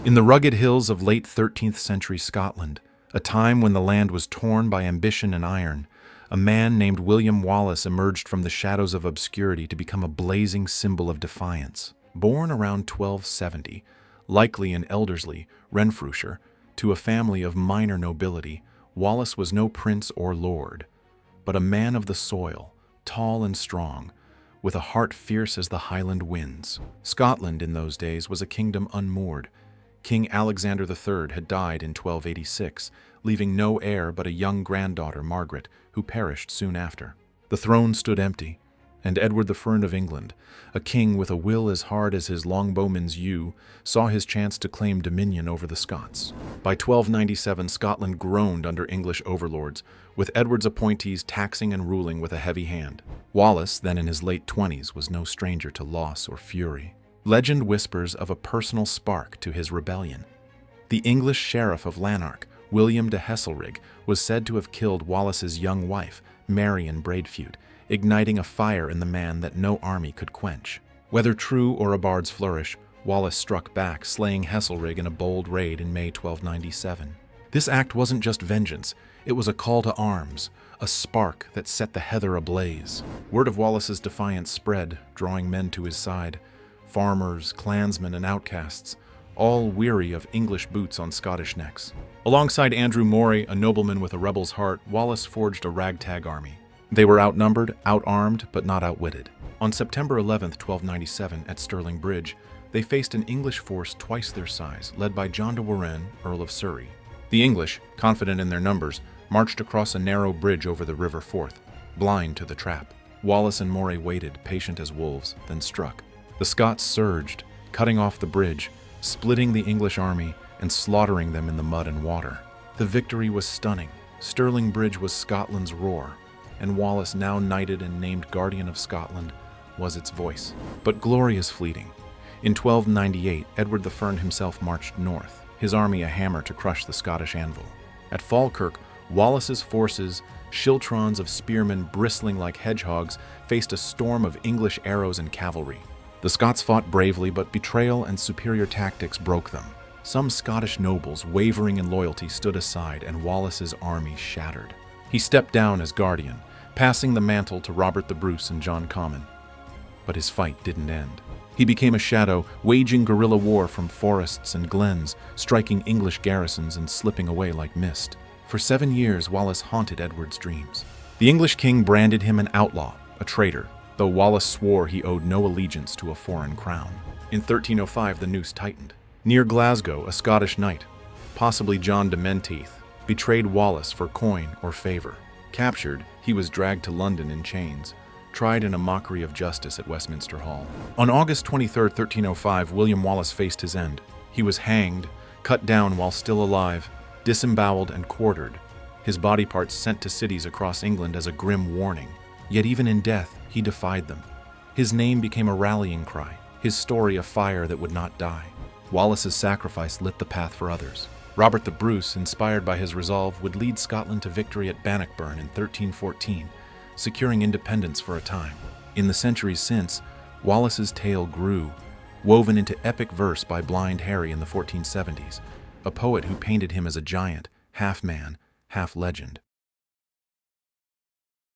In the rugged hills of late 13th century Scotland, a time when the land was torn by ambition and iron, a man named William Wallace emerged from the shadows of obscurity to become a blazing symbol of defiance. Born around 1270, likely in Elderslie, Renfrewshire, to a family of minor nobility, Wallace was no prince or lord, but a man of the soil, tall and strong, with a heart fierce as the Highland winds. Scotland in those days was a kingdom unmoored. King Alexander III had died in 1286, leaving no heir but a young granddaughter, Margaret, who perished soon after. The throne stood empty, and Edward I of England, a king with a will as hard as his longbowman's yew, saw his chance to claim dominion over the Scots. By 1297, Scotland groaned under English overlords, with Edward's appointees taxing and ruling with a heavy hand. Wallace, then in his late 20s, was no stranger to loss or fury. Legend whispers of a personal spark to his rebellion. The English sheriff of Lanark, William de Heselrigge, was said to have killed Wallace's young wife, Marion Braidfeud, igniting a fire in the man that no army could quench. Whether true or a bard's flourish, Wallace struck back, slaying Heselrigge in a bold raid in May 1297. This act wasn't just vengeance, it was a call to arms, a spark that set the heather ablaze. Word of Wallace's defiance spread, drawing men to his side. Farmers, clansmen, and outcasts, all weary of English boots on Scottish necks. Alongside Andrew Moray, a nobleman with a rebel's heart, Wallace forged a ragtag army. They were outnumbered, outarmed, but not outwitted. On September 11, 1297, at Stirling Bridge, they faced an English force twice their size, led by John de Warenne, Earl of Surrey. The English, confident in their numbers, marched across a narrow bridge over the River Forth, blind to the trap. Wallace and Moray waited, patient as wolves, then struck. The Scots surged, cutting off the bridge, splitting the English army, and slaughtering them in the mud and water. The victory was stunning. Stirling Bridge was Scotland's roar, and Wallace, now knighted and named Guardian of Scotland, was its voice. But glory is fleeting. In 1298, Edward the Fern himself marched north, his army a hammer to crush the Scottish anvil. At Falkirk, Wallace's forces, schiltrons of spearmen bristling like hedgehogs, faced a storm of English arrows and cavalry. The Scots fought bravely, but betrayal and superior tactics broke them. Some Scottish nobles, wavering in loyalty, stood aside, and Wallace's army shattered. He stepped down as guardian, passing the mantle to Robert the Bruce and John Comyn. But his fight didn't end. He became a shadow, waging guerrilla war from forests and glens, striking English garrisons and slipping away like mist. For 7 years, Wallace haunted Edward's dreams. The English king branded him an outlaw, a traitor, though Wallace swore he owed no allegiance to a foreign crown. In 1305, the noose tightened. Near Glasgow, a Scottish knight, possibly John de Menteith, betrayed Wallace for coin or favor. Captured, he was dragged to London in chains, tried in a mockery of justice at Westminster Hall. On August 23, 1305, William Wallace faced his end. He was hanged, cut down while still alive, disemboweled and quartered, his body parts sent to cities across England as a grim warning. Yet even in death, he defied them. His name became a rallying cry, his story a fire that would not die. Wallace's sacrifice lit the path for others. Robert the Bruce, inspired by his resolve, would lead Scotland to victory at Bannockburn in 1314, securing independence for a time. In the centuries since, Wallace's tale grew, woven into epic verse by Blind Harry in the 1470s, a poet who painted him as a giant, half man, half legend.